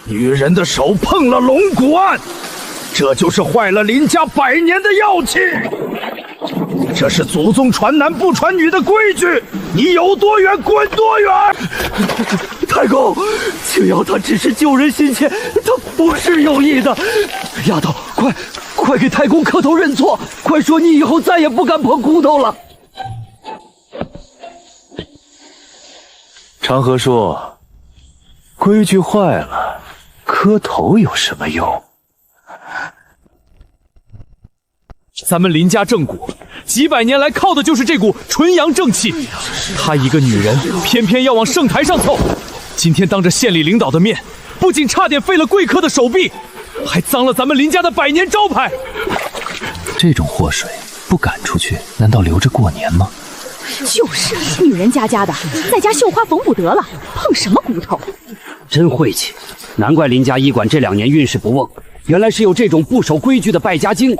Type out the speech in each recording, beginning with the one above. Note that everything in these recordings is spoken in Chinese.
女人的手碰了龙骨案，这就是坏了林家100年的药气。这是祖宗传男不传女的规矩，你有多远滚多远！太公，青瑶他只是救人心切，他不是有意的。丫头，快给太公磕头认错，快说你以后再也不敢碰骨头了。长河说，规矩坏了，磕头有什么用？咱们林家正骨几百年来靠的就是这股纯阳正气，她一个女人偏偏要往圣台上凑，今天当着县里领导的面，不仅差点废了贵客的手臂，还脏了咱们林家的100年招牌。这种祸水不赶出去，难道留着过年吗？就是，女人家的，在家绣花缝补得了，碰什么骨头？真晦气，难怪林家医馆这2年运势不旺，原来是有这种不守规矩的败家精。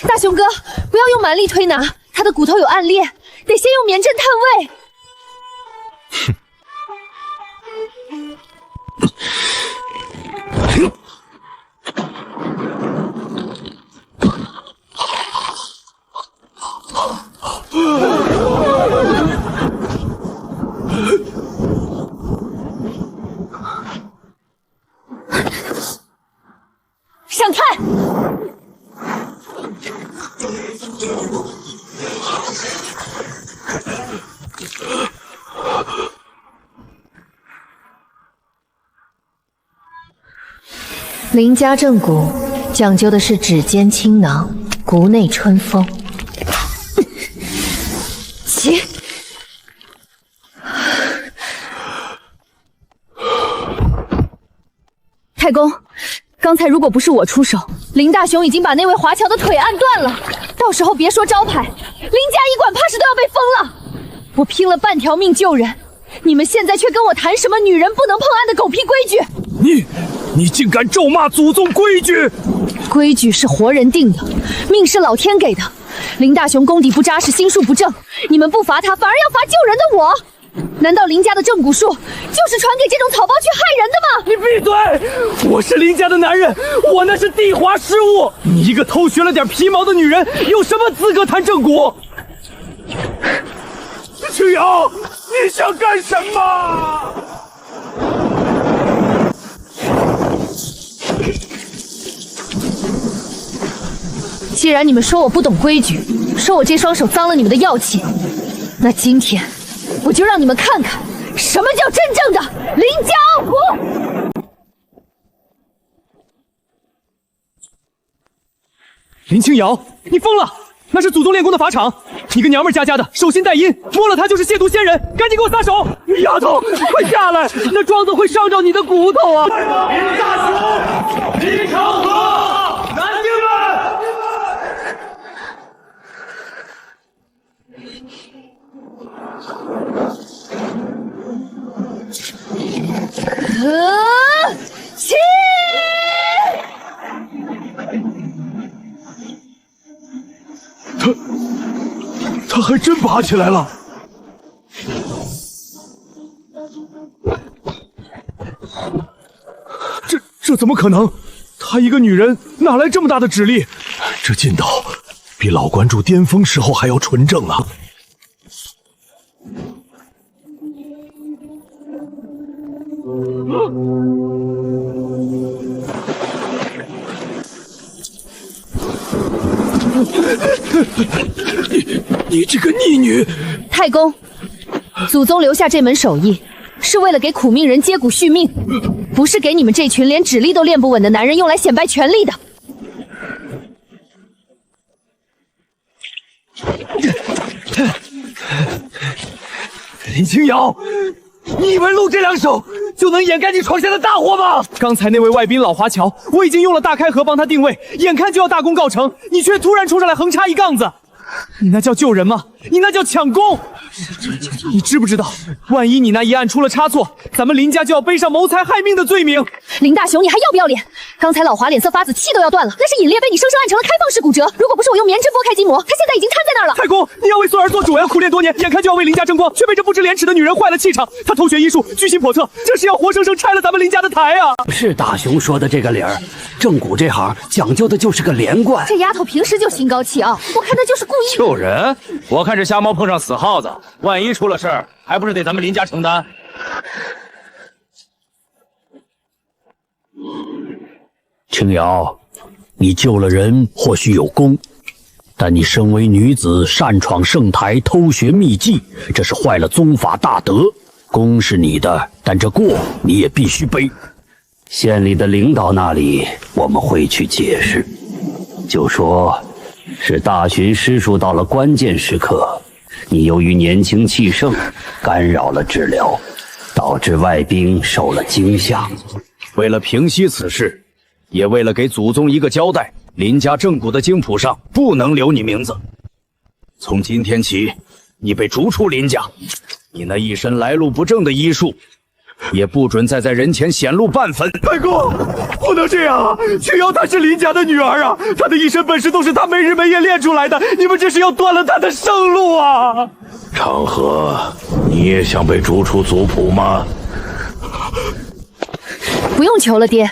大雄哥，不要用蛮力推拿，他的骨头有暗裂，得先用棉针探位。上菜。林家正骨讲究的是指尖清囊，骨内春风。起！太公，刚才如果不是我出手，林大雄已经把那位华侨的腿按断了，到时候别说招牌，林家医馆怕是都要被封了。我拼了半条命救人，你们现在却跟我谈什么女人不能碰案的狗屁规矩？你竟敢咒骂祖宗规矩！规矩是活人定的，命是老天给的。林大雄功底不扎实，心术不正，你们不罚他，反而要罚救人的我。难道林家的正骨术就是传给这种草包去害人的吗？你闭嘴！我是林家的男人，我那是地滑失误。你一个偷学了点皮毛的女人，有什么资格谈正骨？青瑶，你想干什么？既然你们说我不懂规矩，说我这双手脏了你们的药气，那今天我就让你们看看什么叫真正的林家傲骨！林清瑶，你疯了！那是祖宗练功的法场，你个娘们家的，手心带阴，摸了它就是亵渎先人，赶紧给我撒手！丫头，快下来，那桩子会伤着你的骨头啊！林大雄，林长河，男丁们！起！他还真拔起来了。这怎么可能？她一个女人哪来这么大的指力？这劲道比老关主巅峰时候还要纯正啊！你这个逆女！太公，祖宗留下这门手艺，是为了给苦命人接骨续命，不是给你们这群连指力都练不稳的男人用来显摆权力的。林清瑶，你以为露这两手就能掩盖你闯下的大祸吗？刚才那位外宾老华侨，我已经用了大开合帮他定位，眼看就要大功告成，你却突然冲上来横插一杠子，你那叫救人吗？你那叫抢功！你知不知道，万一你那一案出了差错，咱们林家就要背上谋财害命的罪名。林大雄，你还要不要脸？刚才老华脸色发紫，气都要断了，那是尹烈被你生生按成了开放式骨折。如果不是我用棉针拨开筋膜，他现在已经瘫在那儿了。太公，你要为孙儿做主呀！苦练多年，眼看就要为林家争光，却被这不知廉耻的女人坏了气场。她偷学医术，居心叵测，这是要活生生拆了咱们林家的台啊！是大雄说的这个理儿，正骨这行讲究的就是个连贯。这丫头平时就心高气傲，我看她就是故意。救人？我看这瞎猫碰上死耗子，万一出了事儿，还不是得咱们林家承担？青瑶，你救了人或许有功，但你身为女子擅闯圣台，偷学秘技，这是坏了宗法大德。功是你的，但这过你也必须背。县里的领导那里我们会去解释，就说是大巡师叔到了关键时刻，你由于年轻气盛，干扰了治疗，导致外兵受了惊吓。为了平息此事，也为了给祖宗一个交代，林家正骨的经谱上不能留你名字。从今天起，你被逐出林家，你那一身来路不正的医术，也不准再在人前显露半分。太公，不能这样啊！青瑶她是林家的女儿啊，她的一身本事都是她没日没夜练出来的，你们这是要断了她的生路啊！长河，你也想被逐出族谱吗？不用求了，爹。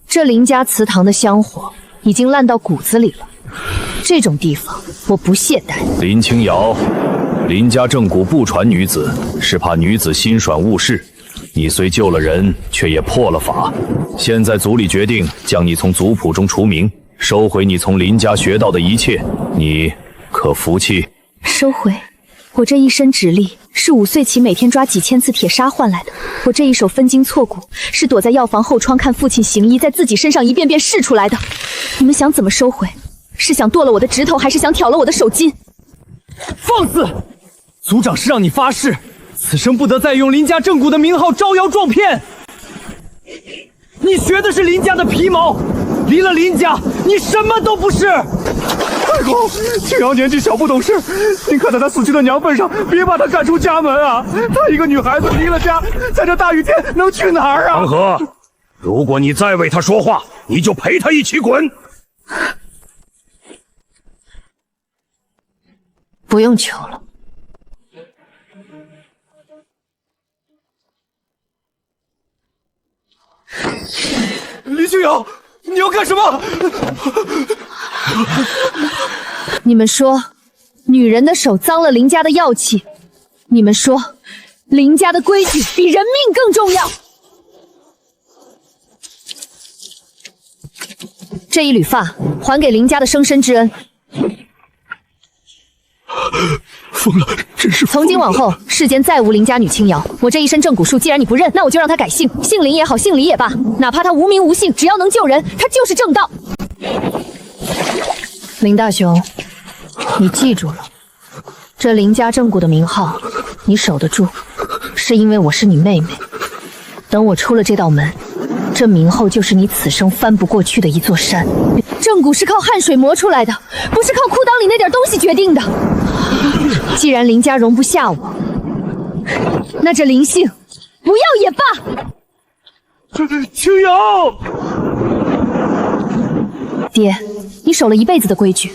这林家祠堂的香火已经烂到骨子里了，这种地方我不懈怠。林清瑶，林家正骨不传女子，是怕女子心软误事。你虽救了人，却也破了法。现在族里决定将你从族谱中除名，收回你从林家学到的一切，你可服气？收回？我这一身直力是5岁起每天抓几千次铁砂换来的，我这一手分筋错骨是躲在药房后窗看父亲行医，在自己身上一遍遍试出来的。你们想怎么收回？是想剁了我的指头，还是想挑了我的手筋？放肆！族长是让你发誓，此生不得再用林家正骨的名号招摇撞骗。你学的是林家的皮毛，离了林家，你什么都不是。太公，青瑶年纪小不懂事，您看在她死去的娘份上，别把她赶出家门啊！她一个女孩子离了家，在这大雨天能去哪儿啊？长河，如果你再为她说话，你就陪她一起滚。不用求了。李青瑶，你要干什么？你们说，女人的手脏了林家的药气，你们说，林家的规矩比人命更重要。这一缕发还给林家的生身之恩。疯了，真是疯了！从今往后，世间再无林家女青瑶。我这一身正骨术，既然你不认，那我就让她改姓，姓林也好，姓李也罢，哪怕她无名无姓，只要能救人，她就是正道。林大雄，你记住了，这林家正骨的名号，你守得住，是因为我是你妹妹。等我出了这道门，这名后就是你此生翻不过去的一座山。正骨是靠汗水磨出来的，不是靠裤裆里那点东西决定的。既然林家容不下我，那这林姓不要也罢。青瑶，爹，你守了一辈子的规矩，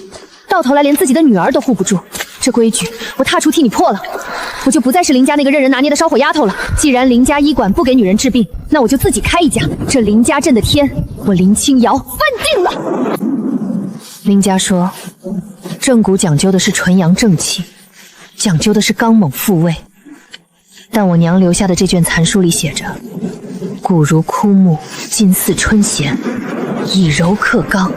到头来连自己的女儿都护不住。这规矩我踏出替你破了，我就不再是林家那个任人拿捏的烧火丫头了。既然林家医馆不给女人治病，那我就自己开一家。这林家镇的天，我林清瑶翻定了。林家说，正骨讲究的是纯阳正气，讲究的是刚猛复位。但我娘留下的这卷残书里写着：骨如枯木，筋似春弦，以柔克刚。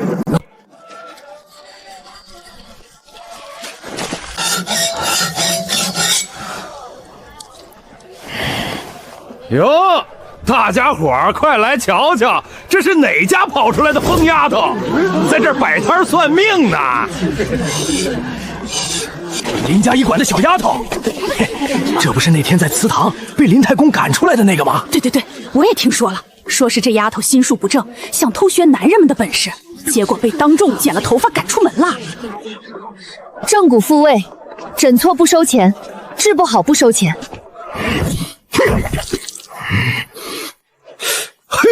哟，大家伙儿快来瞧瞧，这是哪家跑出来的疯丫头，在这儿摆摊算命呢？林家医馆的小丫头，嘿，这不是那天在祠堂被林太公赶出来的那个吗？对，我也听说了，说是这丫头心术不正，想偷学男人们的本事，结果被当众剪了头发赶出门了。正骨复位，诊错不收钱，治不好不收钱。嘿，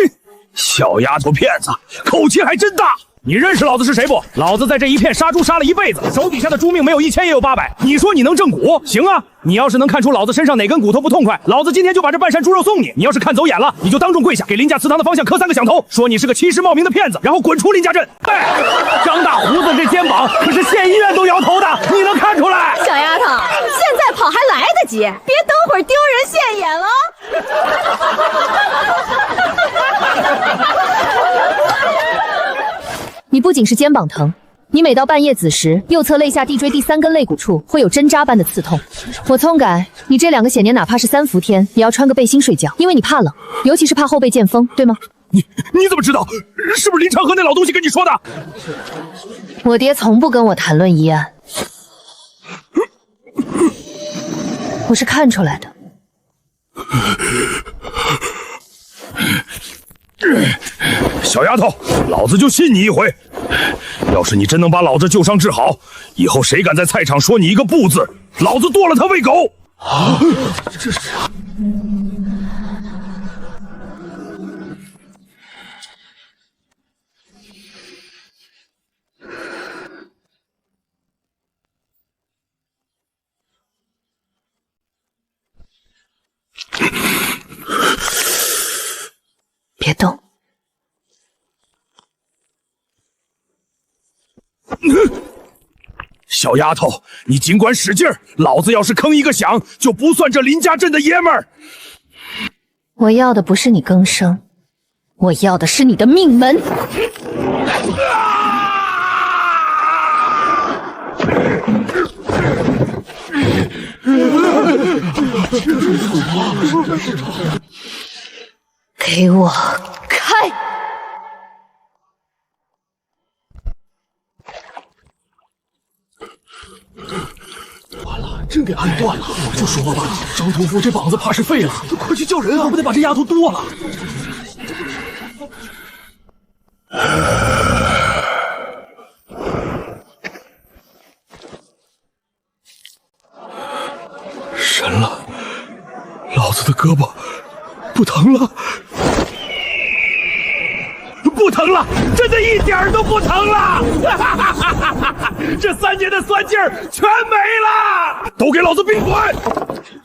小丫头片子，口气还真大。你认识老子是谁不？老子在这一片杀猪杀了一辈子，手底下的猪命没有1000也有800。你说你能正骨？行啊，你要是能看出老子身上哪根骨头不痛快，老子今天就把这半山猪肉送你。你要是看走眼了，你就当众跪下，给林家祠堂的方向磕3个响头，说你是个欺师冒名的骗子，然后滚出林家镇。哎，张大胡子这肩膀可是县医院都摇头的，你能看出来？小丫头，现在跑还来得及，别等会儿丢人现眼了。你不仅是肩膀疼，你每到半夜子时，右侧肋下地椎第3根肋骨处会有针扎般的刺痛。我聪改，你这2个险年哪怕是3伏天，也要穿个背心睡觉，因为你怕冷，尤其是怕后背见风，对吗？你怎么知道？是不是林长河那老东西跟你说的？我爹从不跟我谈论医案，我是看出来的。小丫头，老子就信你一回。要是你真能把老子旧伤治好，以后谁敢在菜场说你一个不字，老子剁了他喂狗！啊，这是……别动。小丫头，你尽管使劲儿，老子要是吭一个响，就不算这林家镇的爷们儿。我要的不是你更生，我要的是你的命门。给我开！完了，真给按断了！我就说吧，张屠夫这膀子怕是废了，快去叫人啊！我们得把这丫头剁了。神了，老子的胳膊不疼了。不疼了，真的一点都不疼了！这3年的酸劲儿全没了，都给老子闭嘴！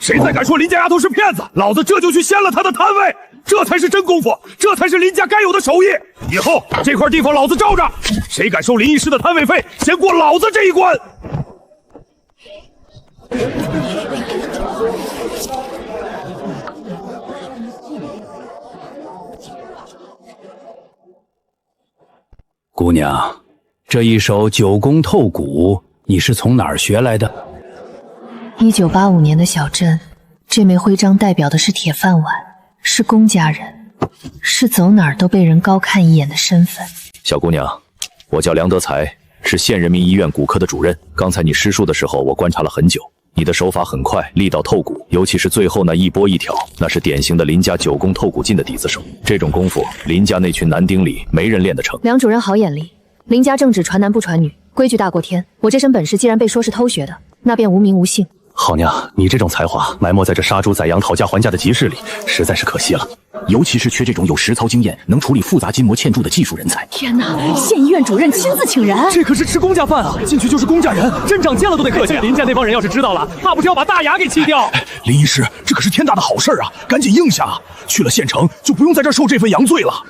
谁再敢说林家丫头是骗子，老子这就去掀了他的摊位，这才是真功夫，这才是林家该有的手艺。以后这块地方老子罩着，谁敢收林医师的摊位费，先过老子这一关！姑娘，这一手9宫透骨，你是从哪儿学来的？1985年的小镇，这枚徽章代表的是铁饭碗，是公家人，是走哪儿都被人高看一眼的身份。小姑娘，我叫梁德才，是县人民医院骨科的主任。刚才你施术的时候，我观察了很久，你的手法很快，力道透骨，尤其是最后那一拨一挑，那是典型的林家9宫透骨劲的底子手。这种功夫，林家那群男丁里没人练得成。梁主任好眼力，林家正旨传男不传女，规矩大过天。我这身本事既然被说是偷学的，那便无名无姓。好娘，你这种才华埋没在这杀猪宰羊讨价还价的集市里，实在是可惜了。尤其是缺这种有实操经验、能处理复杂筋膜嵌柱的技术人才。天哪，县医院主任亲自请人，这可是吃公家饭啊！进去就是公家人，镇长见了都得客气。林家那帮人要是知道了，怕不是要把大牙给气掉？林医师，这可是天大的好事啊，赶紧应下啊！去了县城就不用在这儿受这份洋罪了。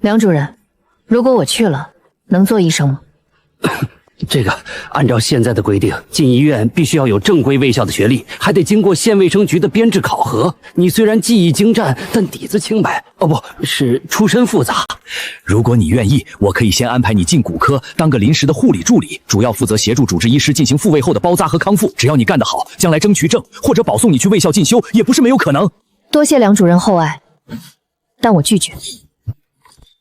梁主任，如果我去了，能做医生吗？这个按照现在的规定，进医院必须要有正规卫校的学历，还得经过县卫生局的编制考核。你虽然技艺精湛，但底子清白，哦，不是出身复杂。如果你愿意，我可以先安排你进骨科当个临时的护理助理，主要负责协助主治医师进行复位后的包扎和康复。只要你干得好，将来争取证或者保送你去卫校进修，也不是没有可能。多谢梁主任厚爱，但我拒绝。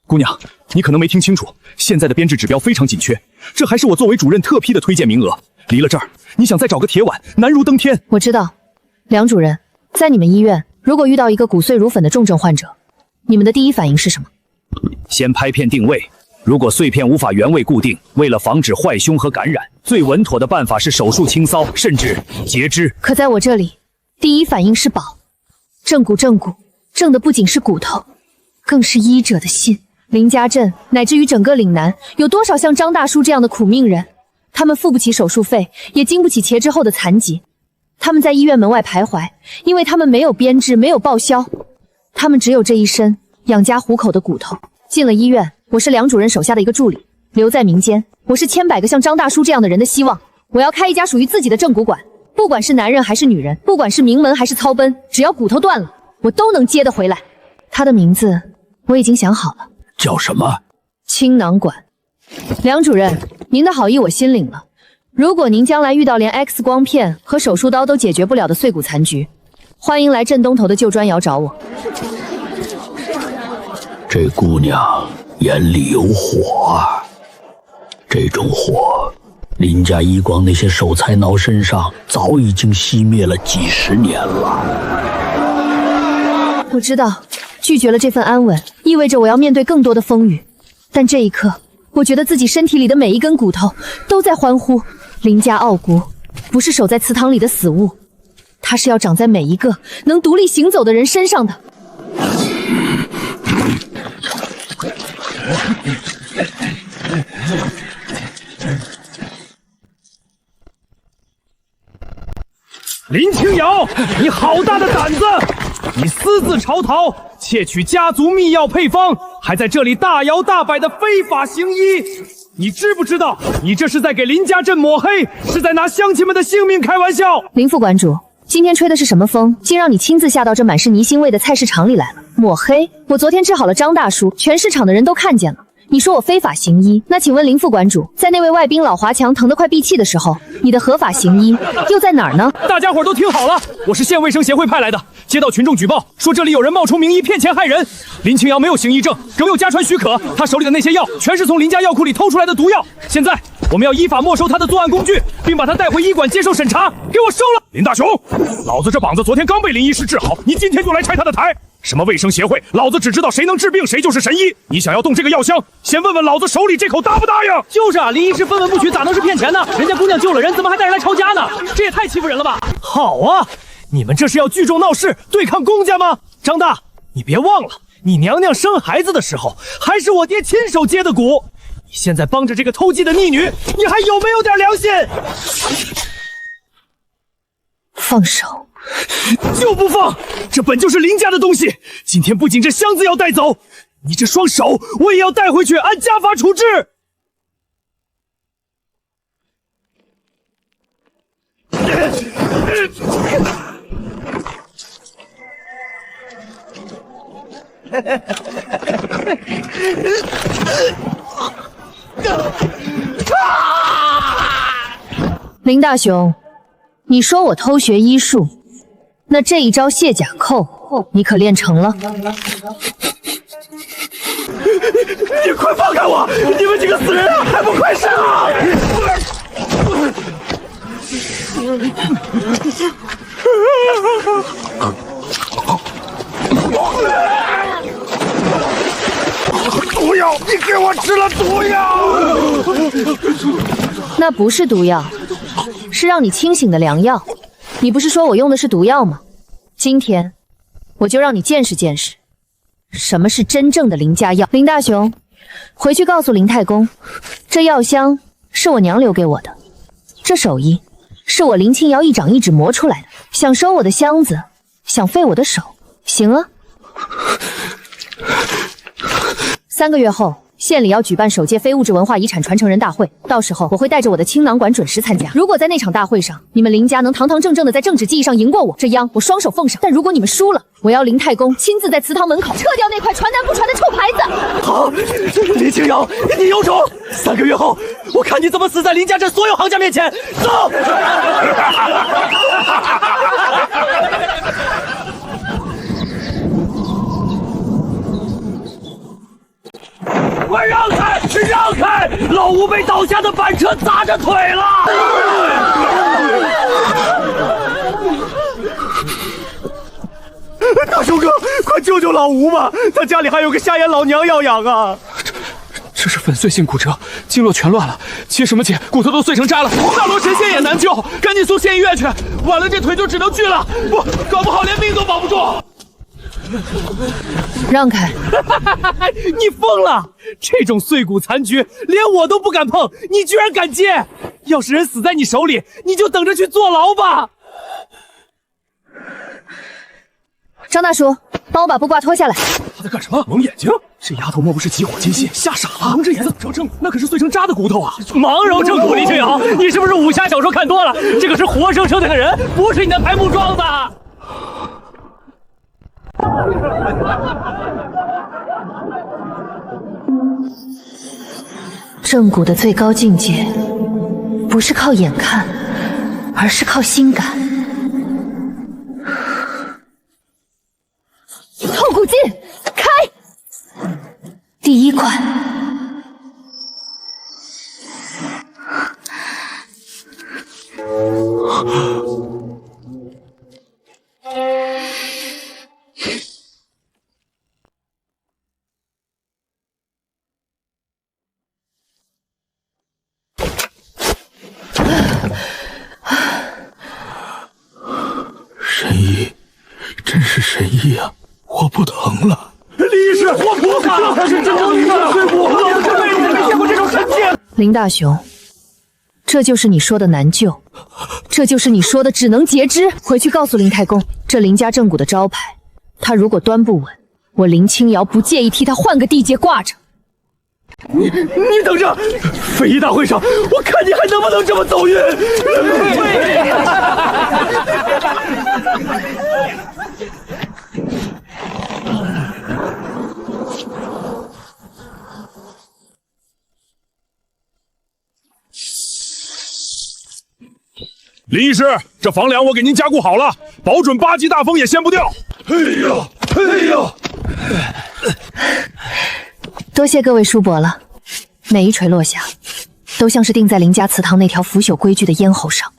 姑娘，你可能没听清楚，现在的编制指标非常紧缺，这还是我作为主任特批的推荐名额。离了这儿，你想再找个铁碗，难如登天。我知道，梁主任，在你们医院，如果遇到一个骨碎如粉的重症患者，你们的第一反应是什么？先拍片定位。如果碎片无法原位固定，为了防止坏胸和感染，最稳妥的办法是手术清扫，甚至截肢。可在我这里，第一反应是保。正骨，正的不仅是骨头，更是医者的心。林家镇乃至于整个岭南，有多少像张大叔这样的苦命人？他们付不起手术费，也经不起截肢后的残疾。他们在医院门外徘徊，因为他们没有编制，没有报销，他们只有这一身养家糊口的骨头。进了医院，我是梁主任手下的一个助理，留在民间，我是千百个像张大叔这样的人的希望。我要开一家属于自己的正骨馆，不管是男人还是女人，不管是名门还是糙奔，只要骨头断了，我都能接得回来。他的名字我已经想好了，叫什么？青囊馆。梁主任，您的好意我心领了。如果您将来遇到连 X 光片和手术刀都解决不了的碎骨残局，欢迎来镇东头的旧砖窑找我。这姑娘眼里有火啊！这种火，林家医光那些守财奴身上早已经熄灭了几十年了。我知道，拒绝了这份安稳，意味着我要面对更多的风雨。但这一刻，我觉得自己身体里的每一根骨头都在欢呼。林家傲骨不是守在祠堂里的死物，它是要长在每一个能独立行走的人身上的。林清瑶，你好大的胆子！你私自朝逃，窃取家族秘药配方，还在这里大摇大摆的非法行医，你知不知道？你这是在给林家镇抹黑，是在拿乡亲们的性命开玩笑！林副馆主，今天吹的是什么风，竟让你亲自下到这满是泥腥味的菜市场里来了？抹黑？我昨天治好了张大叔，全市场的人都看见了。你说我非法行医，那请问林副馆主，在那位外宾老华强疼得快闭气的时候，你的合法行医又在哪儿呢？大家伙都听好了，我是县卫生协会派来的，接到群众举报，说这里有人冒充名医骗钱害人。林清瑶没有行医证，没有家传许可，他手里的那些药全是从林家药库里偷出来的毒药。现在我们要依法没收他的作案工具，并把他带回医馆接受审查。给我收了！林大雄，老子这膀子昨天刚被林医师治好，你今天就来拆他的台？什么卫生协会，老子只知道谁能治病谁就是神医。你想要动这个药箱，先问问老子手里这口答不答应？就是啊，林医师分文不取，咋能是骗钱呢？人家姑娘救了人，怎么还带人来抄家呢？这也太欺负人了吧！好啊，你们这是要聚众闹事，对抗公家吗？张大，你别忘了，你娘娘生孩子的时候，还是我爹亲手接的骨。你现在帮着这个偷鸡的逆女，你还有没有点良心？放手！就不放！这本就是林家的东西，今天不仅这箱子要带走，你这双手我也要带回去按家法处置。林大雄，你说我偷学医术，那这一招卸甲扣，你可练成了？你快放开我！你们几个死人啊，还不快上啊！毒药！你给我吃了毒药！那不是毒药，是让你清醒的良药。你不是说我用的是毒药吗？今天我就让你见识见识，什么是真正的林家药。林大雄，回去告诉林太公，这药箱是我娘留给我的，这手艺是我林清瑶一掌一指磨出来的。想收我的箱子，想废我的手，行啊。3个月后，县里要举办首届非物质文化遗产传承人大会，到时候我会带着我的青囊馆准时参加。如果在那场大会上，你们林家能堂堂正正的在政治技艺上赢过我，这央我双手奉上；但如果你们输了，我要林太公亲自在祠堂门口撤掉那块传男不传的臭牌子。好，林清瑶，你有种！3个月后，我看你怎么死在林家镇所有行家面前！走！快让开！是让开！老吴被倒下的板车砸着腿了！大雄哥，快救救老吴吧！他家里还有个瞎眼老娘要养啊！这是粉碎性骨折，经络全乱了，切什么切，骨头都碎成渣了，大罗神仙也难救，赶紧送县医院去，晚了这腿就只能锯了，搞不好连命都保不住。让开！你疯了！这种碎骨残局，连我都不敢碰，你居然敢接！要是人死在你手里，你就等着去坐牢吧！张大叔，帮我把布褂脱下来。他在干什么？蒙眼睛？这丫头莫不是急火惊心，吓傻了？蒙着眼怎么着正？那可是碎成渣的骨头啊！盲揉正骨，李俊尧，你是不是武侠小说看多了？这个是活生生的个人，不是你的排木桩子。正骨的最高境界，不是靠眼看，而是靠心感。透骨劲，开！第一关。神医，真是神医啊！我不疼了。李医师，我不怕，他是真正的碎骨，我这辈子没见过这种神器。林大雄，这就是你说的难救，这就是你说的只能截肢。回去告诉林太公，这林家正骨的招牌，他如果端不稳，我林清瑶不介意替他换个地界挂着。你等着，非遗大会上，我看你还能不能这么走运！林医师，这房梁我给您加固好了，保准8级大风也掀不掉。哎呀，哎呀！多谢各位叔伯了，每一锤落下，都像是钉在林家祠堂那条腐朽规矩的咽喉上。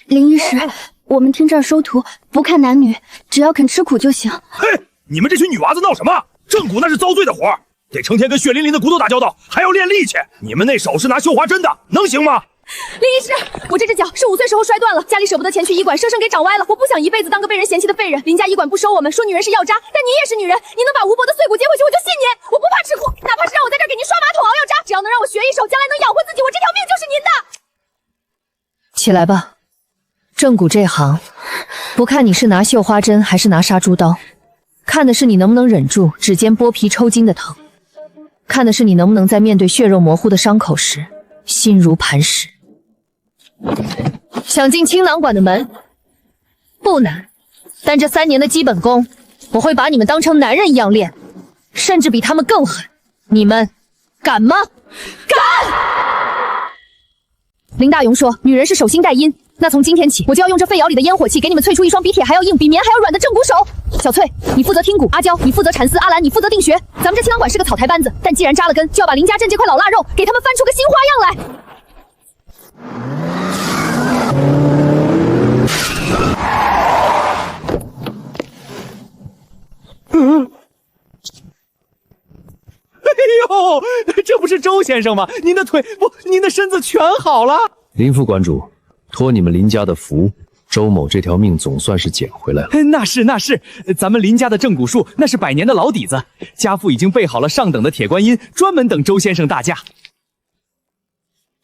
林医师，我们听这儿收徒，不看男女，只要肯吃苦就行。嘿，你们这群女娃子闹什么？正骨那是遭罪的活儿，得成天跟血淋淋的骨头打交道，还要练力气。你们那手是拿绣花针的，能行吗？林医师，我这只脚是5岁时候摔断了，家里舍不得钱去医馆，生生给长歪了。我不想一辈子当个被人嫌弃的废人。林家医馆不收我们，说女人是药渣，但你也是女人，你能把吴伯的碎骨接回去，我就信你。我不怕吃苦，哪怕是让我在这儿给您刷马桶熬药渣，只要能让我学一手，将来能养活自己，我这条命就是您的。起来吧，正骨这行，不看你是拿绣花针还是拿杀猪刀，看的是你能不能忍住指尖剥皮抽筋的疼，看的是你能不能在面对血肉模糊的伤口时心如磐石。想进青囊馆的门不难，但这3年的基本功，我会把你们当成男人一样练，甚至比他们更狠。你们敢吗？敢！林大勇说，女人是手心带阴，那从今天起，我就要用这废窑里的烟火气，给你们淬出一双比铁还要硬、比棉还要软的正骨手。小翠，你负责听鼓；阿娇，你负责缠丝；阿兰，你负责定穴。咱们这青囊馆是个草台班子，但既然扎了根，就要把林家镇这块老腊肉给他们翻出个新花样来。哎呦，这不是周先生吗？您的腿不，您的身子全好了。林副馆主，托你们林家的福，周某这条命总算是捡回来了。那是，咱们林家的正骨术那是100年的老底子，家父已经备好了上等的铁观音，专门等周先生大驾。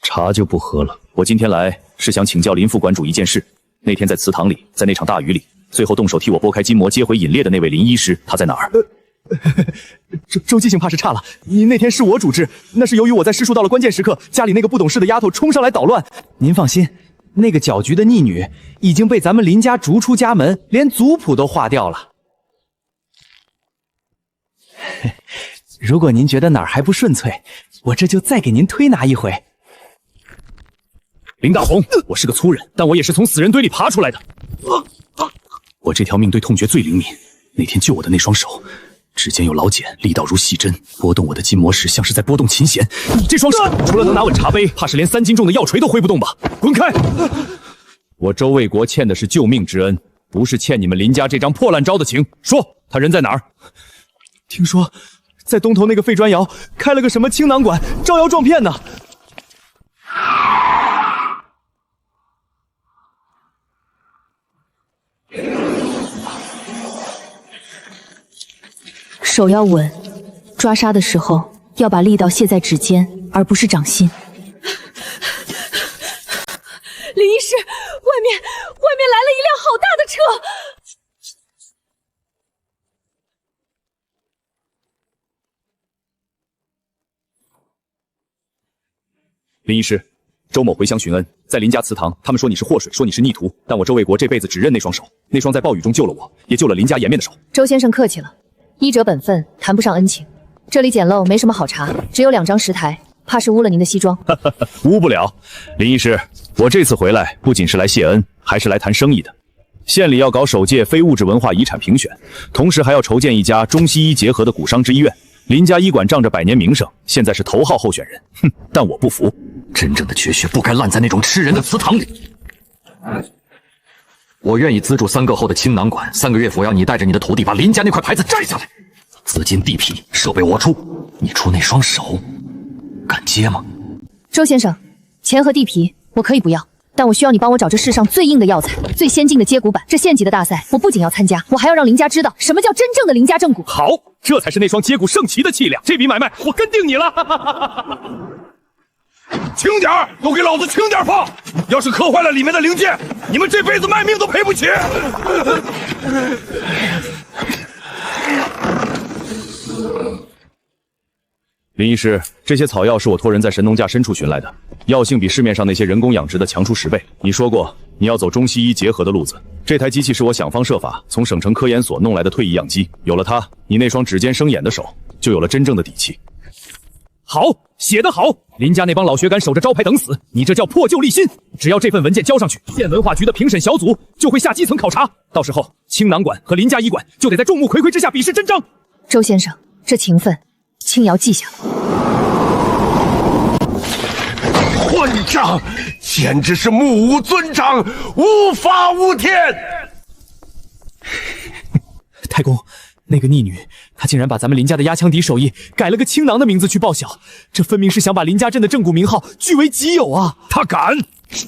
茶就不喝了，我今天来是想请教林副馆主一件事。那天在祠堂里，在那场大雨里，最后动手替我拨开筋膜接回引裂的那位林医师，他在哪儿？周记性怕是差了。您那天是我主治，那是由于我在施术到了关键时刻，家里那个不懂事的丫头冲上来捣乱。您放心，那个搅局的逆女已经被咱们林家逐出家门，连族谱都划掉了。如果您觉得哪儿还不顺遂，我这就再给您推拿一回。林大红，我是个粗人，但我也是从死人堆里爬出来的。我这条命对痛觉最灵敏，那天救我的那双手，指尖有老茧，力道如细针，拨动我的筋膜时，像是在拨动琴弦。你这双手，除了能拿稳茶杯，怕是连3斤重的药锤都挥不动吧？滚开！我周卫国欠的是救命之恩，不是欠你们林家这张破烂招的情。说，他人在哪儿？听说在东头那个废砖窑开了个什么青囊馆，招摇撞骗呢。手要稳，抓杀的时候要把力道卸在指尖，而不是掌心。林医师，外面来了一辆好大的车。林医师，周某回乡询恩，在林家祠堂，他们说你是祸水，说你是逆徒，但我周卫国这辈子只认那双手，那双在暴雨中救了我，也救了林家颜面的手。周先生客气了，医者本分，谈不上恩情。这里简陋，没什么好茶，只有2张石台，怕是污了您的西装。污不了。林医师，我这次回来不仅是来谢恩，还是来谈生意的。县里要搞首届非物质文化遗产评选，同时还要筹建一家中西医结合的骨伤之医院。林家医馆仗着100年名声，现在是头号候选人。哼，但我不服。真正的绝学不该烂在那种吃人的祠堂里。我愿意资助3个后的青囊馆，3个月我要你带着你的徒弟把林家那块牌子摘下来，资金地皮设备我出，你出那双手，敢接吗？周先生，钱和地皮我可以不要，但我需要你帮我找这世上最硬的药材，最先进的接骨板。这县级的大赛，我不仅要参加，我还要让林家知道什么叫真正的林家正骨。好，这才是那双接骨圣旗的气量。这笔买卖我跟定你了。轻点儿，都给老子轻点放！要是磕坏了里面的零件，你们这辈子卖命都赔不起。林医师，这些草药是我托人在神农架深处寻来的，药性比市面上那些人工养殖的强出10倍。你说过你要走中西医结合的路子，这台机器是我想方设法从省城科研所弄来的退役样机，有了它，你那双指尖生眼的手就有了真正的底气。好，写得好！林家那帮老学敢守着招牌等死，你这叫破旧立新。只要这份文件交上去，县文化局的评审小组就会下基层考察，到时候青囊馆和林家医馆就得在众目睽睽之下比试真章。周先生，这情分，青瑶记下了。混账，简直是目无尊长，无法无天！太公，那个逆女，她竟然把咱们林家的压枪敌手艺改了个青囊的名字去报晓，这分明是想把林家镇的正骨名号据为己有啊！他敢！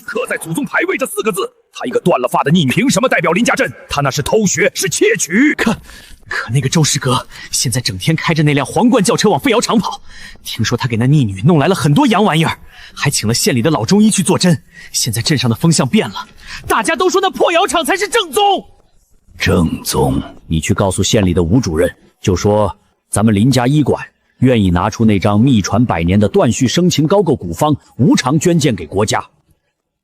刻在祖宗牌位这4个字，他一个断了发的逆女，凭什么代表林家镇？他那是偷学，是窃取。可那个周师哥现在整天开着那辆皇冠轿车往废窑厂跑，听说他给那逆女弄来了很多洋玩意儿，还请了县里的老中医去坐针。现在镇上的风向变了，大家都说那破窑厂才是正宗。正宗，你去告诉县里的吴主任，就说咱们林家医馆愿意拿出那张秘传100年的断续生擒高构古方，无偿捐献给国家，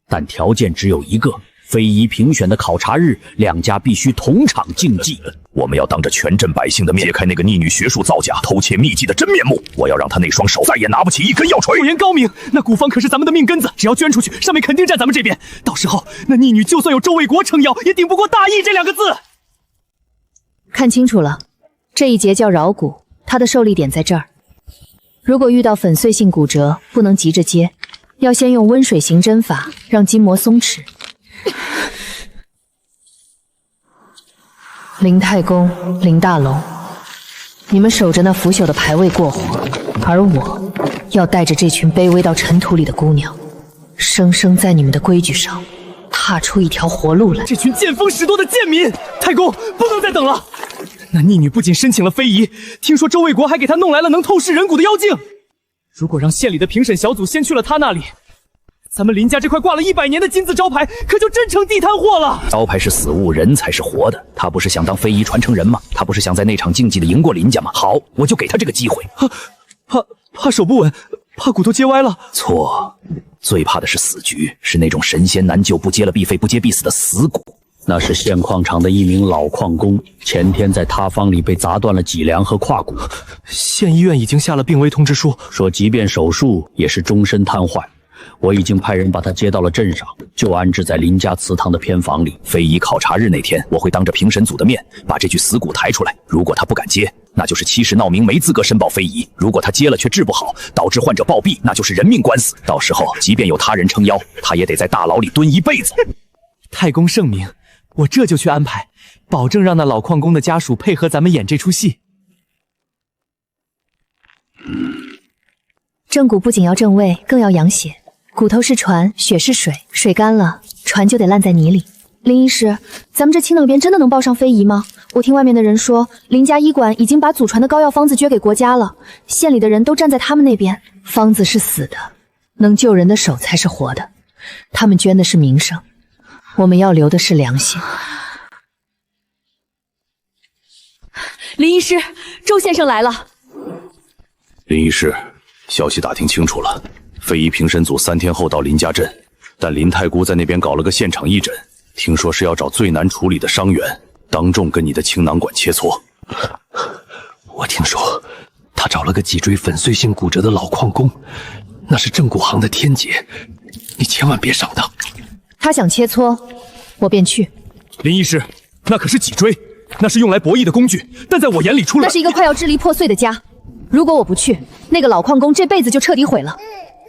但条件只有一个。非遗评选的考察日，2家必须同场竞技。我们要当着全镇百姓的面揭开那个逆女学术造假、偷窃秘籍的真面目。我要让他那双手再也拿不起一根药锤。果言高明，那古方可是咱们的命根子，只要捐出去，上面肯定站咱们这边。到时候那逆女就算有周卫国撑腰，也顶不过大义这2个字。看清楚了，这一节叫桡骨，它的受力点在这儿。如果遇到粉碎性骨折，不能急着接，要先用温水行针法，让筋膜松弛。林太公、林大龙，你们守着那腐朽的牌位过活，而我要带着这群卑微到尘土里的姑娘，生生在你们的规矩上踏出一条活路来。这群见风使舵的贱民，太公不能再等了。那逆女不仅申请了非遗，听说周卫国还给她弄来了能透视人骨的妖镜。如果让县里的评审小组先去了她那里，咱们林家这块挂了100年的金字招牌，可就真成地摊货了。招牌是死物，人才是活的。他不是想当非遗传承人吗？他不是想在那场竞技的赢过林家吗？好，我就给他这个机会。怕手不稳，怕骨头接歪了。错，最怕的是死局，是那种神仙难救，不接了必废，不接必死的死骨。那是现矿场的一名老矿工，前天在塌方里被砸断了脊梁和胯骨。县医院已经下了病危通知书，说即便手术也是终身瘫痪。我已经派人把他接到了镇上，就安置在林家祠堂的偏房里。非遗考察日那天，我会当着评审组的面把这具死骨抬出来。如果他不敢接，那就是欺世闹名，没资格申报非遗；如果他接了却治不好，导致患者暴毙，那就是人命官司。到时候即便有他人撑腰，他也得在大牢里蹲一辈子。太公圣明，我这就去安排，保证让那老矿工的家属配合咱们演这出戏。正骨不仅要正位，更要养血。骨头是船，血是水，水干了，船就得烂在泥里。林医师，咱们这青岛边真的能报上非遗吗？我听外面的人说，林家医馆已经把祖传的膏药方子捐给国家了，县里的人都站在他们那边。方子是死的，能救人的手才是活的。他们捐的是名声，我们要留的是良心。林医师，周先生来了。林医师，消息打听清楚了，非遗评审组3天后到林家镇，但林太姑在那边搞了个现场义诊，听说是要找最难处理的伤员，当众跟你的青囊管切磋。我听说他找了个脊椎粉碎性骨折的老矿工，那是正骨行的天劫，你千万别上当。他想切磋，我便去。林医师，那可是脊椎，那是用来博弈的工具，但在我眼里出了……那是一个快要支离破碎的家。如果我不去，那个老矿工这辈子就彻底毁了。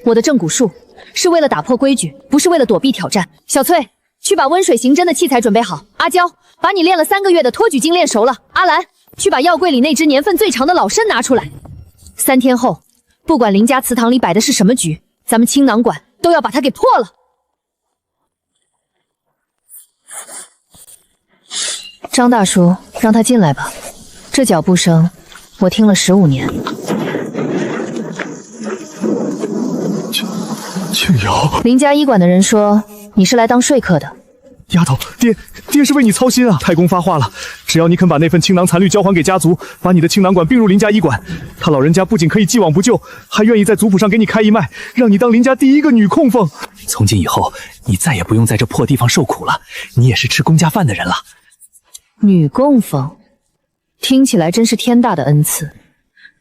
我的正骨术是为了打破规矩，不是为了躲避挑战。小翠，去把温水行针的器材准备好。阿娇，把你练了3个月的托举经练熟了。阿兰，去把药柜里那只年份最长的老参拿出来。3天后，不管林家祠堂里摆的是什么局，咱们青囊馆都要把它给破了。张大叔，让他进来吧。这脚步声，我听了15年。庆瑶，林家医馆的人说你是来当说客的。丫头，爹是为你操心啊！太公发话了，只要你肯把那份青囊残律交还给家族，把你的青囊馆并入林家医馆，他老人家不仅可以既往不咎，还愿意在族谱上给你开一脉，让你当林家第1个女供奉。从今以后，你再也不用在这破地方受苦了，你也是吃公家饭的人了。女供奉，听起来真是天大的恩赐。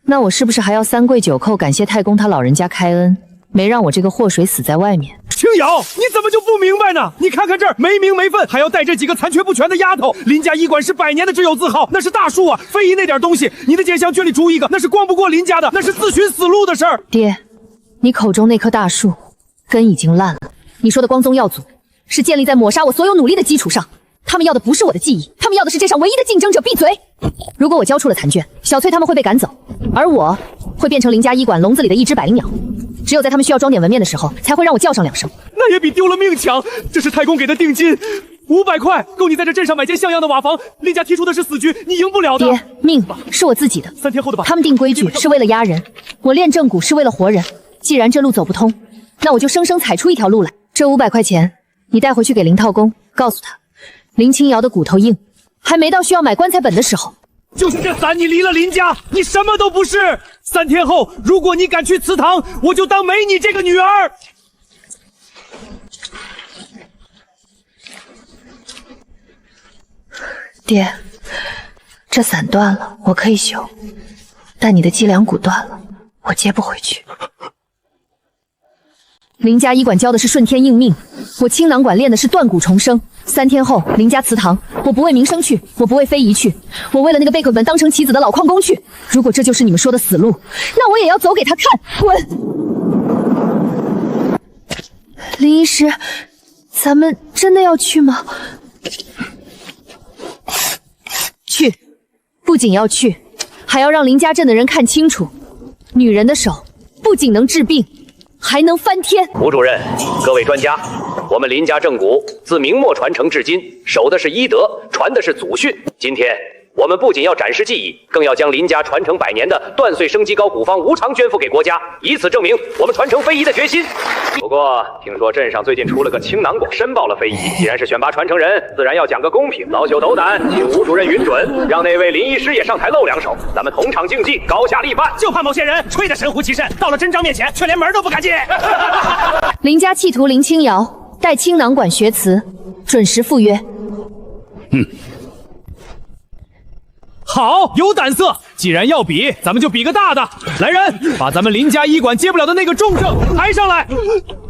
那我是不是还要3跪9叩感谢太公他老人家开恩，没让我这个祸水死在外面？青瑶，你怎么就不明白呢？你看看这儿，没名没分，还要带这几个残缺不全的丫头。林家医馆是100年的挚友字号，那是大树啊！非遗那点东西，你的姐想圈里出一个，那是光不过林家的，那是自寻死路的事儿。爹，你口中那棵大树根已经烂了。你说的光宗耀祖，是建立在抹杀我所有努力的基础上。他们要的不是我的记忆，他们要的是这上唯一的竞争者。闭嘴！如果我交出了残卷，小翠他们会被赶走，而我会变成林家医馆笼子里的一只百灵鸟。只有在他们需要装点纹面的时候，才会让我叫上2声。那也比丢了命强。这是太公给的定金，500块，够你在这镇上买间像样的瓦房。林家提出的是死局，你赢不了的。爹，命是我自己的，3天后的吧。他们定规矩是为了压人，我练正骨是为了活人。既然这路走不通，那我就生生踩出一条路来。这500块钱，你带回去给林套公，告诉他，林清瑶的骨头硬，还没到需要买棺材本的时候。就是这伞，你离了林家，你什么都不是。3天后，如果你敢去祠堂，我就当没你这个女儿。爹，这伞断了，我可以修，但你的脊梁骨断了，我接不回去。林家医馆教的是顺天应命，我青囊馆练的是断骨重生。3天后，林家祠堂，我不为名声去，我不为非遗去，我为了那个被课本当成棋子的老矿工去。如果这就是你们说的死路，那我也要走给他看。滚！林医师，咱们真的要去吗？去，不仅要去，还要让林家镇的人看清楚，女人的手不仅能治病，还能翻天。吴主任，各位专家，我们林家正骨自明末传承至今，守的是医德，传的是祖训。今天我们不仅要展示技艺，更要将林家传承100年的断岁生机膏古方无偿捐付给国家，以此证明我们传承非遗的决心。不过，听说镇上最近出了个青囊馆，申报了非遗。既然是选拔传承人，自然要讲个公平。老朽斗胆，请吴主任允准，让那位林医师也上台露2手，咱们同场竞技，高下立判。就怕某些人吹得神乎其神，到了真章面前却连门都不敢进。林家企图林清瑶待青囊馆学词，准时赴约。好，有胆色！既然要比，咱们就比个大的。来人，把咱们林家医馆接不了的那个重症抬上来。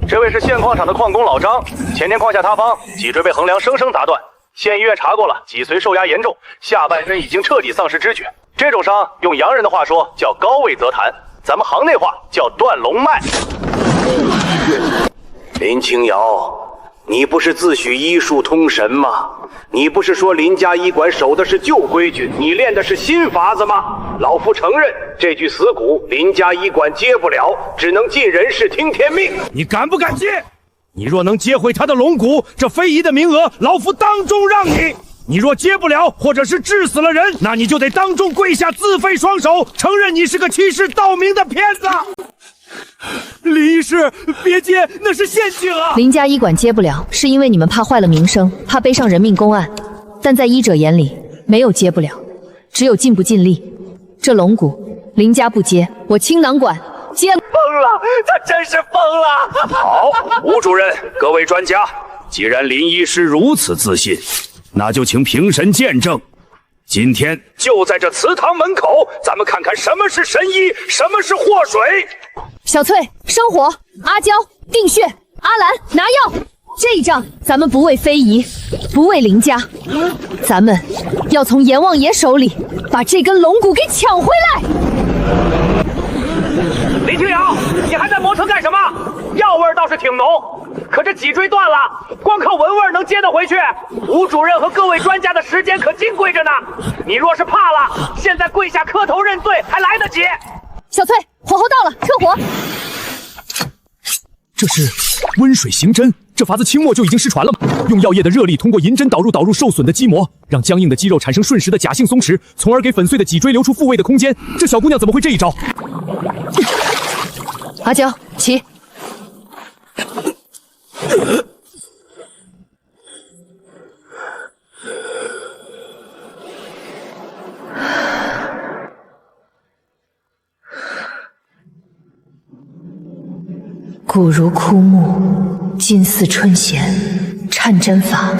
这位是现矿场的矿工老张，前天矿下塌方，脊椎被横梁生生砸断。县医院查过了，脊髓受压严重，下半身已经彻底丧失知觉。这种伤用洋人的话说叫高位则弹，咱们行内话叫断龙脉。林清瑶，你不是自诩医术通神吗？你不是说林家医馆守的是旧规矩，你练的是新法子吗？老夫承认这具死骨，林家医馆接不了，只能尽人事听天命。你敢不敢接？你若能接回他的龙骨，这非遗的名额，老夫当众让你。你若接不了，或者是治死了人，那你就得当众跪下，自废双手，承认你是个欺世盗名的骗子。林医师，别接，那是陷阱啊！林家医馆接不了，是因为你们怕坏了名声，怕背上人命公案。但在医者眼里，没有接不了，只有尽不尽力。这龙骨，林家不接，我青囊馆接。疯了，他真是疯了！好，吴主任，各位专家，既然林医师如此自信，那就请评审见证。今天就在这祠堂门口，咱们看看什么是神医，什么是祸水。小翠，生火；阿娇，定穴；阿兰，拿药。这一仗，咱们不为非遗，不为林家，咱们要从阎王爷手里把这根龙骨给抢回来。林清瑶，你还在磨蹭干什么？药味倒是挺浓，可这脊椎断了，光靠闻味能接得回去？吴主任和各位专家的时间可金贵着呢。你若是怕了，现在跪下磕头认罪还来得及。小翠，火候到了，撤火。这是温水行针，这法子清末就已经失传了吗？用药液的热力通过银针导入受损的肌膜，让僵硬的肌肉产生瞬时的假性松弛，从而给粉碎的脊椎留出复位的空间。这小姑娘怎么会这一招？阿娇，起！骨如枯木，筋似春弦，颤针法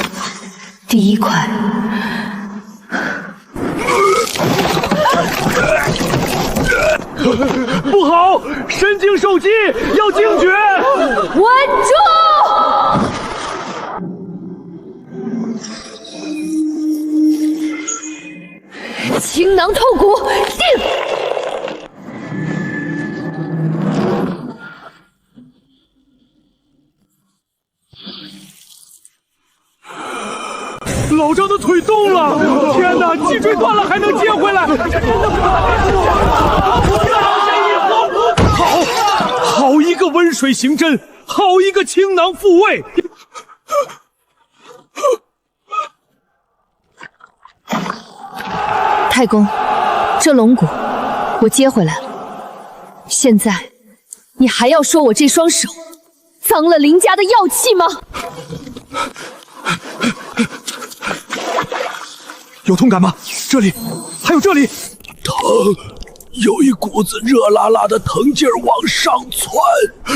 第一块。不好，神经受击，要惊觉！稳住！青囊透骨，定！老张的腿动了！天哪，脊椎断了还能接回来！好一个温水行针，好一个青囊复位！太公，这龙骨我接回来了。现在你还要说我这双手脏了林家的药气吗？有痛感吗？这里，还有这里，疼，有一股子热辣辣的疼劲儿往上窜。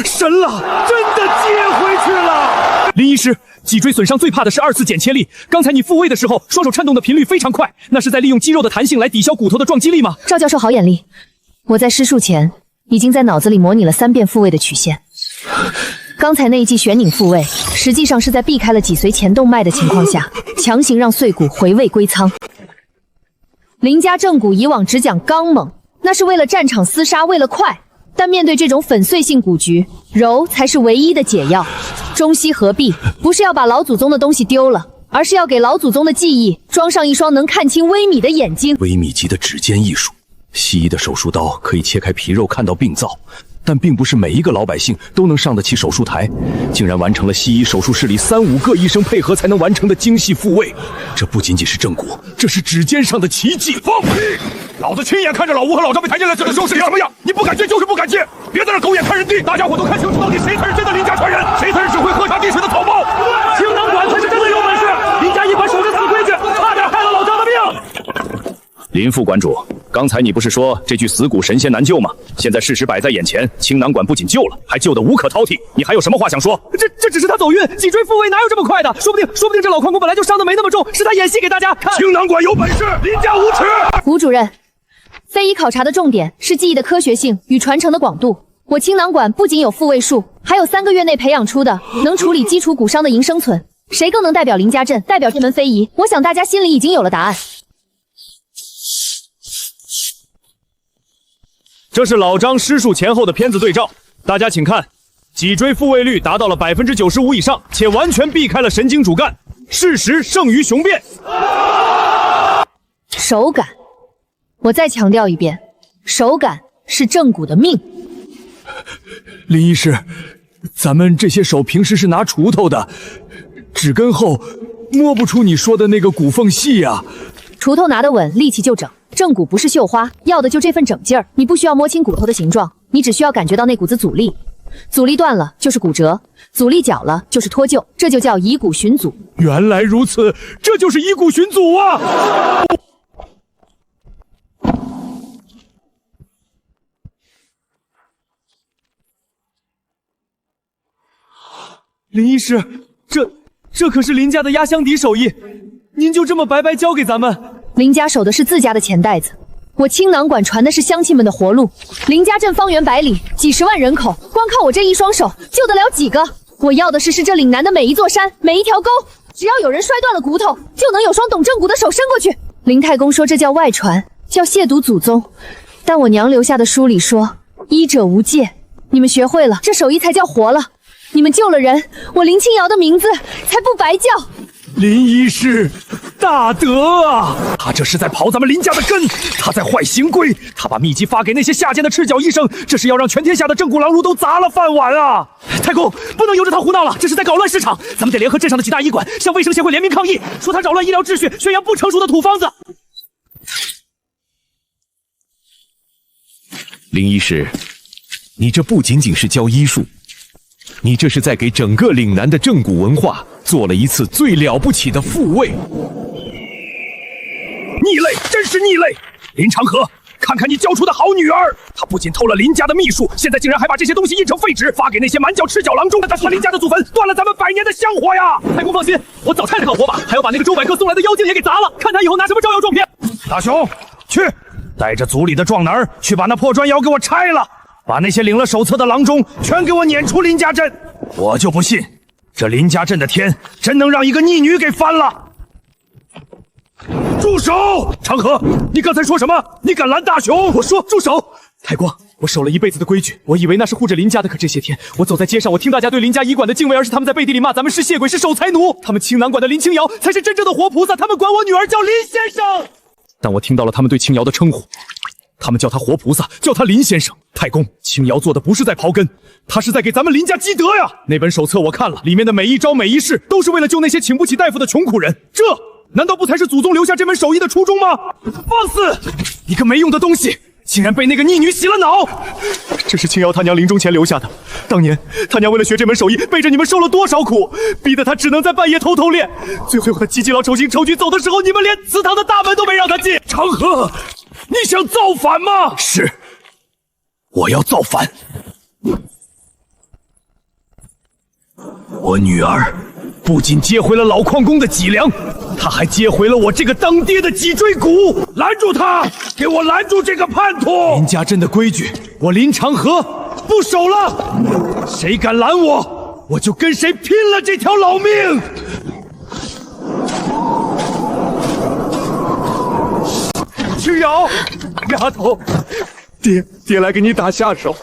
神了，真的接回去了！林医师，脊椎损伤最怕的是2次剪切力。刚才你复位的时候，双手颤动的频率非常快，那是在利用肌肉的弹性来抵消骨头的撞击力吗？赵教授好眼力，我在施术前已经在脑子里模拟了3遍复位的曲线。刚才那一记旋拧复位，实际上是在避开了脊髓前动脉的情况下，强行让碎骨回位归仓。林家正骨以往只讲刚猛，那是为了战场厮杀，为了快。但面对这种粉碎性骨局，柔才是唯一的解药。中西合璧，不是要把老祖宗的东西丢了，而是要给老祖宗的记忆装上一双能看清微米的眼睛。微米级的指尖艺术，西医的手术刀可以切开皮肉看到病灶。但并不是每一个老百姓都能上得起手术台，竟然完成了西医手术室里3、5个医生配合才能完成的精细复位。这不仅仅是正骨，这是指尖上的奇迹。放屁！老子亲眼看着老吴和老张被抬进来，这时候是什么样？你不敢接就是不敢接，别在这狗眼看人低！大家伙都看清楚，到底谁才是真的林家传人，谁才是只会喝茶递水的草包？青囊馆才是真的有本事！林家医馆守着死规矩，差点害了老张的命。林副馆主，刚才你不是说这具死骨神仙难救吗？现在事实摆在眼前，青囊馆不仅救了，还救得无可挑剔。你还有什么话想说？这只是他走运，脊椎复位哪有这么快的？说不定这老矿工本来就伤得没那么重，是他演戏给大家看。青囊馆有本事，林家无耻！吴主任，非遗考察的重点是技艺的科学性与传承的广度。我青囊馆不仅有复位术，还有3个月内培养出的能处理基础骨伤的营生存。谁更能代表林家镇，代表这门非遗？我想大家心里已经有了答案。这是老张施术前后的片子对照，大家请看，脊椎复位率达到了95%以上，且完全避开了神经主干，事实胜于雄辩。手感，我再强调一遍，手感是正骨的命。林医师，咱们这些手平时是拿锄头的，指根后摸不出你说的那个骨缝隙啊。锄头拿得稳，力气就整。正骨不是绣花，要的就这份整劲儿。你不需要摸清骨头的形状，你只需要感觉到那股子阻力。阻力断了就是骨折，阻力小了就是脱臼，这就叫以骨寻祖。原来如此，这就是以骨寻祖啊！林医师，这可是林家的压箱底手艺，您就这么白白交给咱们？林家守的是自家的钱袋子，我青囊馆传的是乡亲们的活路。林家镇方圆百里，几十万人口，光靠我这一双手救得了几个？我要的是这岭南的每一座山，每一条沟，只要有人摔断了骨头，就能有双懂正骨的手伸过去。林太公说这叫外传，叫亵渎祖宗，但我娘留下的书里说医者无界，你们学会了，这手艺才叫活了。你们救了人，我林清瑶的名字才不白叫。林医师，大德啊！他这是在刨咱们林家的根，他在坏行规，他把秘籍发给那些下贱的赤脚医生，这是要让全天下的正骨郎儒都砸了饭碗啊！太公，不能由着他胡闹了，这是在搞乱市场，咱们得联合镇上的几大医馆，向卫生协会联名抗议，说他扰乱医疗秩序，宣扬不成熟的土方子。林医师，你这不仅仅是教医术，你这是在给整个岭南的正骨文化做了一次最了不起的复位。逆类，真是逆类！林长河，看看你教出的好女儿，她不仅偷了林家的秘术，现在竟然还把这些东西印成废纸，发给那些蛮叫赤脚郎中，他林家的祖坟，断了咱们100年的香火呀！太公放心，我早拆了个火把，还要把那个周百克送来的妖精也给砸了，看他以后拿什么招摇撞骗。大雄，去，带着族里的壮男去把那破砖窑给我拆了，把那些领了手册的郎中全给我撵出林家镇。我就不信，这林家镇的天真能让一个逆女给翻了！住手！长河，你刚才说什么？你敢拦大雄？我说住手！太公，我守了一辈子的规矩，我以为那是护着林家的，可这些天我走在街上，我听大家对林家医馆的敬畏，而是他们在背地里骂咱们是谢鬼，是守财奴。他们青囊馆的林清瑶才是真正的活菩萨，他们管我女儿叫林先生。但我听到了他们对青瑶的称呼，他们叫他活菩萨，叫他林先生。太公，青瑶做的不是在刨根，他是在给咱们林家积德呀！那本手册我看了，里面的每一招每一式都是为了救那些请不起大夫的穷苦人，这难道不才是祖宗留下这门手艺的初衷吗？放肆！你个没用的东西，竟然被那个逆女洗了脑！这是青瑶她娘临终前留下的。当年她娘为了学这门手艺，背着你们受了多少苦，逼得她只能在半夜偷偷练。最后她积劳成疾，走的时候，你们连祠堂的大门都没让她进。长河，你想造反吗？是，我要造反。我女儿不仅接回了老矿工的脊梁，她还接回了我这个当爹的脊椎骨。拦住他！给我拦住这个叛徒！林家镇的规矩，我林长河不守了。谁敢拦我，我就跟谁拼了这条老命！青瑶，丫头，爹来给你打下手。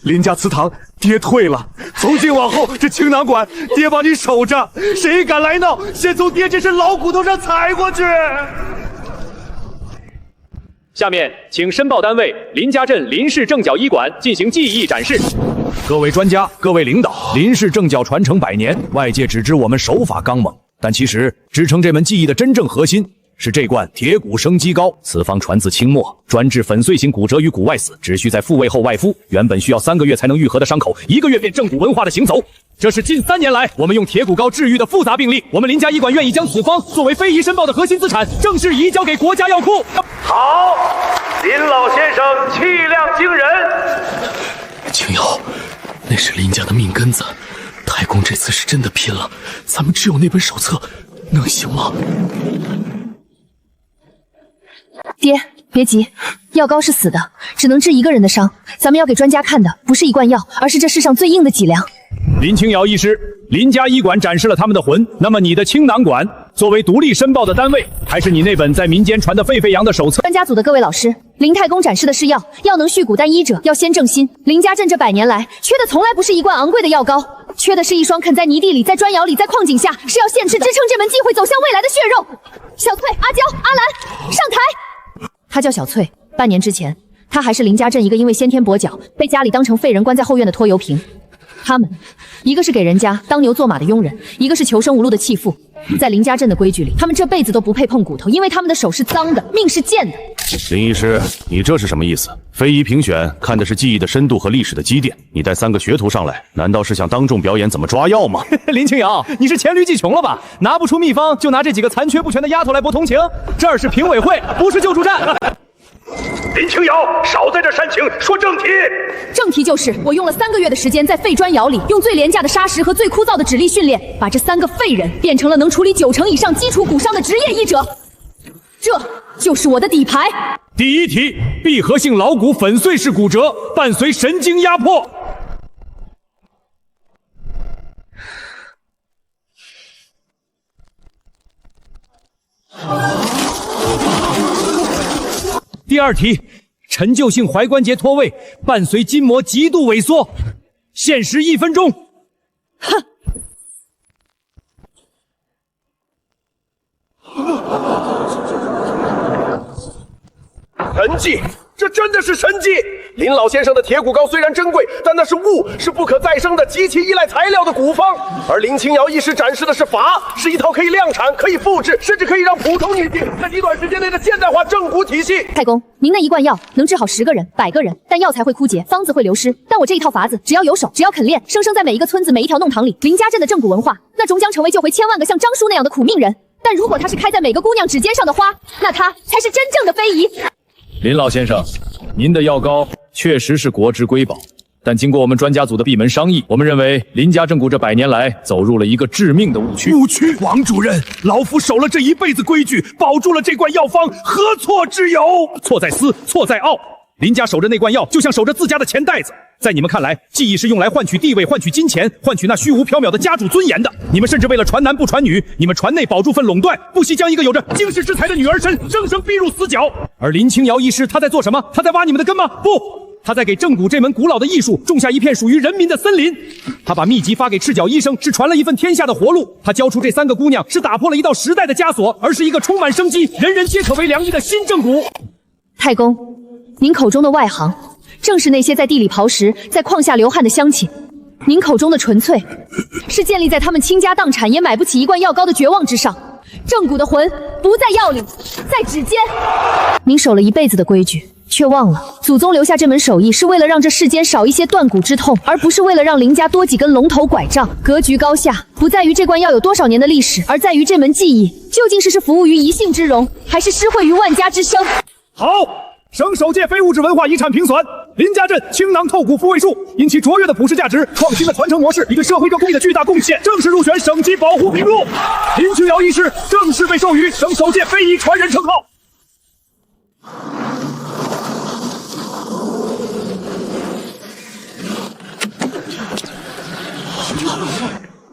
林家祠堂，爹退了。从今往后，这青囊馆，爹帮你守着。谁敢来闹，先从爹这身老骨头上踩过去。下面请申报单位林家镇林氏正角医馆进行技艺展示。各位专家，各位领导，林氏正角传承100年，外界只知我们手法刚猛，但其实支撑这门技艺的真正核心是这罐铁骨生肌膏。此方传自清末，专治粉碎性骨折与骨外死，只需在复位后外敷，原本需要3个月才能愈合的伤口，1个月便正骨文化的行走。这是近3年来我们用铁骨膏治愈的复杂病例，我们林家医馆愿意将此方作为非遗申报的核心资产，正式移交给国家药库。好，林老先生气量惊人。青瑶，那是林家的命根子，太公这次是真的拼了，咱们只有那本手册，能行吗？爹，别急，药膏是死的，只能治1个人的伤。咱们要给专家看的不是一罐药，而是这世上最硬的脊梁。林清瑶医师，林家医馆展示了他们的魂，那么你的青囊馆作为独立申报的单位，还是你那本在民间传得沸沸扬的手册？专家组的各位老师，林太公展示的是药，药能续骨，但医者要先正心。林家镇这100年来，缺的从来不是一罐昂贵的药膏，缺的是一双肯在泥地里、在砖窑里、在矿井下是要现吃支撑这门技会走向未来的血肉。小翠、阿娇、阿兰，上台！他叫小翠，半年之前，他还是林家镇一个因为先天跛脚被家里当成废人关在后院的拖油瓶。他们，一个是给人家当牛做马的佣人，一个是求生无路的弃妇。在林家镇的规矩里，他们这辈子都不配碰骨头，因为他们的手是脏的，命是贱的。林医师，你这是什么意思？非遗评选看的是技艺的深度和历史的积淀，你带3个学徒上来，难道是想当众表演怎么抓药吗？林清瑶，你是黔驴技穷了吧？拿不出秘方，就拿这几个残缺不全的丫头来博同情？这儿是评委会，不是救助站。林清瑶，少在这煽情，说正题。正题就是我用了3个月的时间，在废砖窑里用最廉价的砂石和最枯燥的指力训练，把这3个废人变成了能处理90%以上基础骨伤的职业医者。这就是我的底牌。第1题，闭合性桡骨粉碎式骨折，伴随神经压迫。第2题，陈旧性踝关节脱位，伴随筋膜极度萎缩，限时1分钟。哼！神迹，这真的是神迹！林老先生的铁骨膏虽然珍贵，但那是物，是不可再生的，极其依赖材料的古方。而林清瑶医师展示的是法，是一套可以量产、可以复制，甚至可以让普通女性在极短时间内的现代化正骨体系。太公，您那一罐药能治好10个人、100个人，但药材会枯竭，方子会流失。但我这一套法子，只要有手，只要肯练，生生在每一个村子、每一条弄堂里，林家镇的正骨文化，那终将成为救回千万个像张叔那样的苦命人。但如果它是开在每个姑娘指尖上的花，那它才是真正的非遗。林老先生，您的药膏确实是国之瑰宝，但经过我们专家组的闭门商议，我们认为林家正骨这100年来走入了一个致命的误区。误区？王主任，老夫守了这一辈子规矩，保住了这罐药方，何错之有？错在思，错在傲。林家守着那罐药，就像守着自家的钱袋子。在你们看来，技艺是用来换取地位、换取金钱、换取那虚无缥缈的家主尊严的。你们甚至为了传男不传女，你们传内保住份垄断，不惜将一个有着惊世之才的女儿身生生逼入死角。而林清瑶医师他在做什么？他在挖你们的根吗？不，他在给正骨这门古老的艺术种下一片属于人民的森林。他把秘籍发给赤脚医生，是传了一份天下的活路。他教出这3个姑娘，是打破了一道时代的枷锁，而是一个充满生机、人人皆可为良医的新正骨。太公，您口中的外行，正是那些在地里刨食、在矿下流汗的乡亲。您口中的纯粹，是建立在他们倾家荡产也买不起一罐药膏的绝望之上。正骨的魂不在药里，在指尖。您守了一辈子的规矩，却忘了祖宗留下这门手艺是为了让这世间少一些断骨之痛，而不是为了让林家多几根龙头拐杖。格局高下，不在于这罐药有多少年的历史，而在于这门技艺究竟是服务于一姓之荣，还是施惠于万家之生。好，省首届非物质文化遗产评选，林家镇青囊透骨复位术，因其卓越的普世价值、创新的传承模式以对社会公益的巨大贡献，正式入选省级保护名录。林清瑶医师正式被授予省首届非遗传人称号。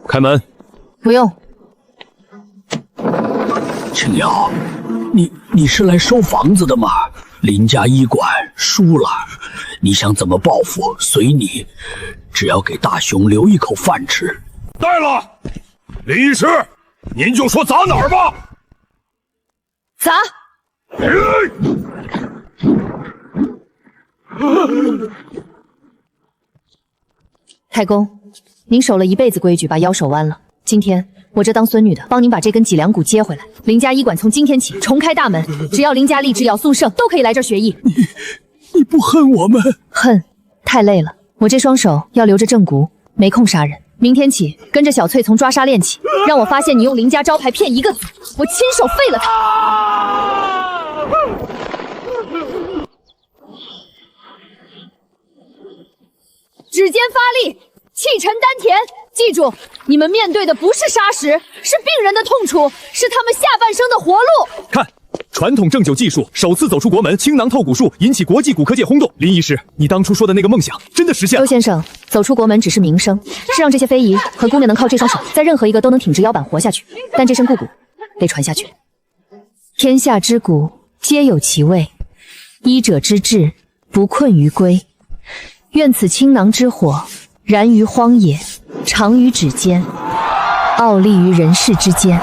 开门。不用。青瑶，你是来收房子的吗？林家医馆输了，你想怎么报复随你，只要给大雄留一口饭吃。对了，林医师，您就说砸哪儿吧。砸！太公，您守了一辈子规矩，把腰手弯了。今天我这当孙女的帮您把这根脊梁骨接回来。林家医馆从今天起重开大门，只要林家立志要速胜，都可以来这儿学艺。你不恨我们？恨，太累了。我这双手要留着正骨，没空杀人。明天起跟着小翠从抓杀练起，让我发现你用林家招牌骗一个子，我亲手废了他。指尖发力，气沉丹田。记住，你们面对的不是砂石，是病人的痛楚，是他们下半生的活路。看，传统正灸技术首次走出国门，清囊透骨术引起国际骨科界轰动。林医师，你当初说的那个梦想真的实现了？周先生，走出国门只是名声，是让这些非遗和姑娘能靠这双手，在任何一个都能挺直腰板活下去。但这身故骨得传下去。天下之骨皆有其味，医者之志不困于归。愿此清囊之火燃于荒野，长于指尖，傲立于人世之间。